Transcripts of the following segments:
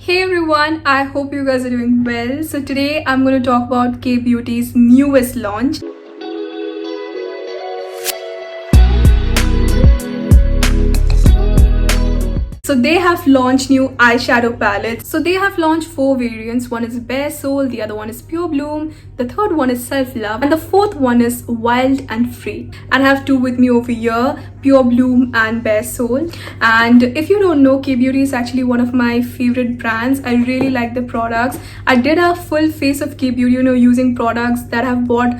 Hey everyone, I hope you guys are doing well. So today I'm going to talk about K Beauty's newest launch. So they have launched new eyeshadow palettes. So they have launched 4 variants. One is Bare Soul, the other one is Pure Bloom, the third one is Self Love, and the fourth one is Wild and Free. And I have two with me over here, Pure Bloom and Bare Soul. And if you don't know, K Beauty is actually one of my favorite brands. I really like the products. I did a full face of K Beauty, using products that I've bought,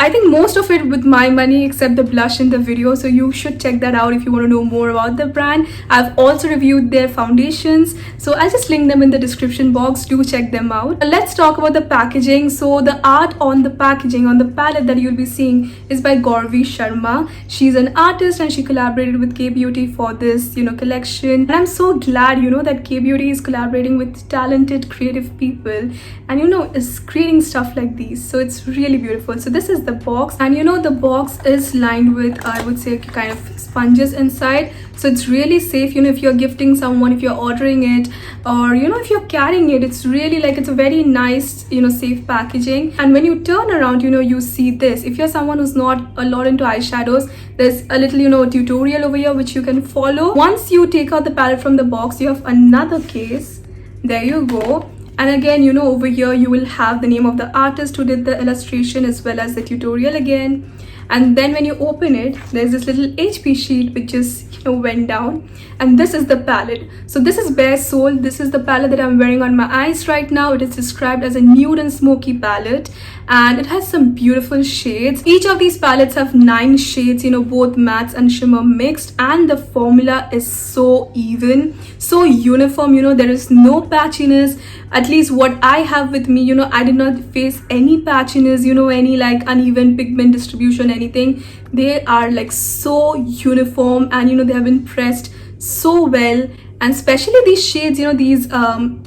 I think most of it with my money except the blush in the video, so you should check that out if you want to know more about the brand. I've also reviewed their foundations, so I'll just link them in the description box. Do check them out. Let's talk about the packaging. So the art on the packaging on the palette that you'll be seeing is by Gauravi Sharma. She's an artist and she collaborated with K Beauty for this collection, and I'm so glad that K Beauty is collaborating with talented creative people and is creating stuff like these. So it's really beautiful. So this is the box, and the box is lined with, I would say, kind of sponges inside, so it's really safe. If you're gifting someone, if you're ordering it, or if you're carrying it, it's really like, it's a very nice safe packaging. And when you turn around, you see this. If you're someone who's not a lot into eyeshadows, there's a little tutorial over here which you can follow. Once you take out the palette from the box, you have another case. There you go. And again, over here you will have the name of the artist who did the illustration as well as the tutorial again. And then when you open it, there's this little HP sheet which just went down, and this is the palette. So this is Bare Soul. This is the palette that I'm wearing on my eyes right now. It is described as a nude and smoky palette, and it has some beautiful shades. Each of these palettes have 9 shades, both mattes and shimmer mixed, and the formula is so even, so uniform. There is no patchiness. At least what I have with me, I did not face any patchiness, any like uneven pigment distribution, anything. They are like so uniform, and they have been pressed so well. And especially these shades, these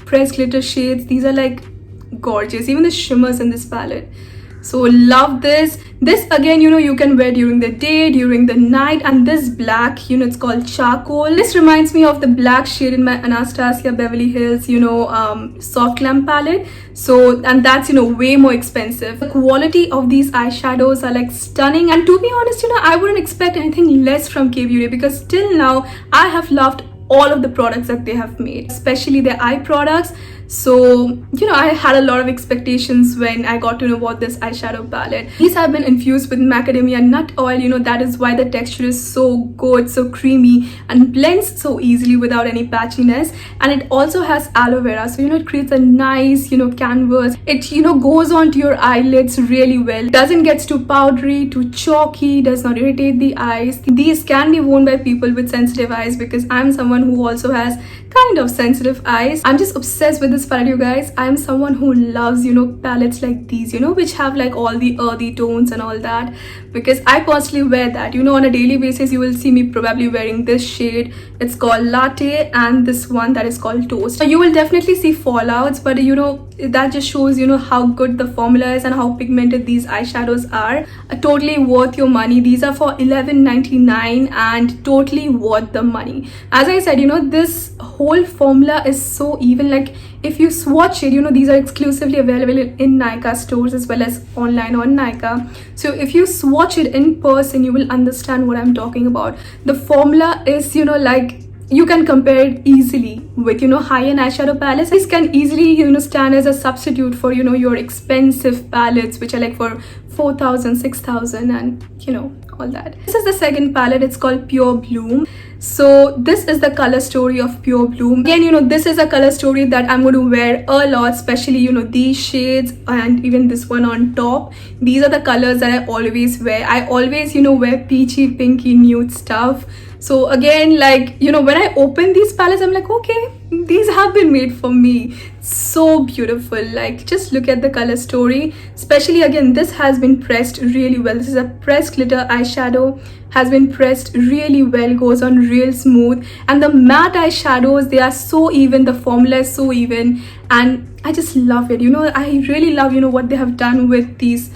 pressed glitter shades, these are like gorgeous. Even the shimmers in this palette, so love this. This again, you can wear during the day, during the night. And this black, it's called Charcoal. This reminds me of the black shade in my Anastasia Beverly Hills soft glam palette. So, and that's way more expensive. The quality of these eyeshadows are like stunning, and to be honest, I wouldn't expect anything less from K Beauty, because till now I have loved all of the products that they have made, especially their eye products. So I had a lot of expectations when I got to know about this eyeshadow palette. These have been infused with macadamia nut oil. That is why the texture is so good, so creamy, and blends so easily without any patchiness. And it also has aloe vera, so it creates a nice canvas. It goes onto your eyelids really well. It doesn't get too powdery, too chalky, does not irritate the eyes. These can be worn by people with sensitive eyes, because I'm someone who also has kind of sensitive eyes. I'm just obsessed with this palette, you guys. I'm someone who loves palettes like these, which have like all the earthy tones and all that, because I personally wear that. On a daily basis you will see me probably wearing this shade. It's called Latte, and this one that is called Toast. So you will definitely see fallouts, but that just shows how good the formula is and how pigmented these eyeshadows are. Totally worth your money. These are for $11.99 and totally worth the money. As I said, this whole formula is so even. Like, if you swatch it, these are exclusively available in Nykaa stores as well as online on Nykaa. So if you swatch it in person, you will understand what I'm talking about. The formula is like, you can compare it easily with high-end eyeshadow palettes. This can easily stand as a substitute for your expensive palettes, which are like for 4,000, 6,000, and all that. This is the second palette. It's called Pure Bloom. So this is the color story of Pure Bloom. Again, this is a color story that I'm going to wear a lot, especially these shades and even this one on top. These are the colors that I always wear. I always wear peachy, pinky, nude stuff. So again, like when I open these palettes, I'm like, okay, these have been made for me. So beautiful. Like, just look at the color story. Especially again, this has been pressed really well. This is a pressed glitter eyeshadow, has been pressed really well, goes on real smooth. And the matte eyeshadows, they are so even. The formula is so even, and I just love it. I really love what they have done with these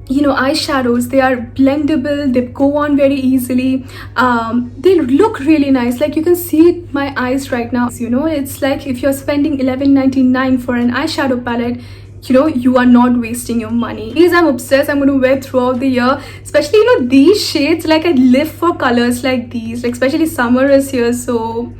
eyeshadows. They are blendable, they go on very easily. They look really nice, like you can see my eyes right now. It's like if you're spending $11.99 for an eyeshadow palette, you are not wasting your money. These I'm obsessed. I'm going to wear throughout the year, especially these shades. Like I live for colors like these, like especially summer is here, so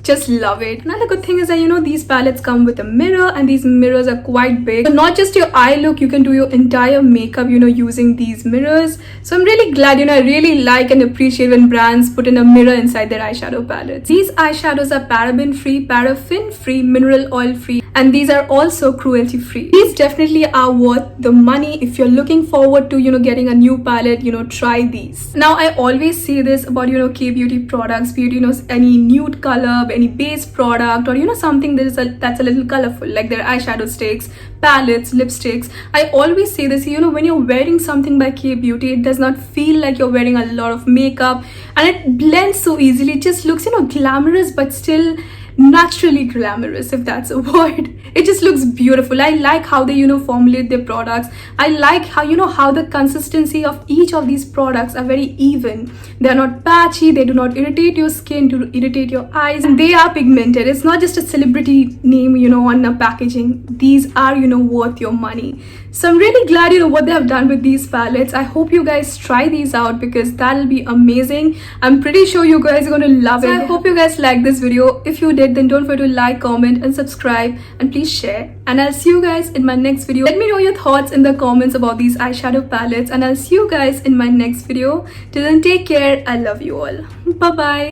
just love it. Another good thing is that these palettes come with a mirror, and these mirrors are quite big, so not just your eye look, you can do your entire makeup using these mirrors. So I'm really glad, I really like and appreciate when brands put in a mirror inside their eyeshadow palettes. These eyeshadows are paraben free, paraffin free, mineral oil free, and these are also cruelty free. These definitely are worth the money. If you're looking forward to getting a new palette, try these. Now I always say this about K-beauty products, be it any nude color, any base product, or something that's a little colorful, like their eyeshadow sticks, palettes, lipsticks. I always say this, when you're wearing something by K-beauty, it does not feel like you're wearing a lot of makeup, and it blends so easily. It just looks glamorous, but still naturally glamorous, if that's a word. It just looks beautiful. I like how they formulate their products. I like how how the consistency of each of these products are very even. They are not patchy, they do not irritate your skin, do irritate your eyes, and they are pigmented. It's not just a celebrity name on a packaging. These are worth your money. So I'm really glad what they have done with these palettes. I hope you guys try these out, because that'll be amazing. I'm pretty sure you guys are going to love it. I hope you guys liked this video. If you did, then don't forget to like, comment and subscribe, and please share. And I'll see you guys in my next video. Let me know your thoughts in the comments about these eyeshadow palettes, and I'll see you guys in my next video. Till then, take care. I love you all. Bye bye.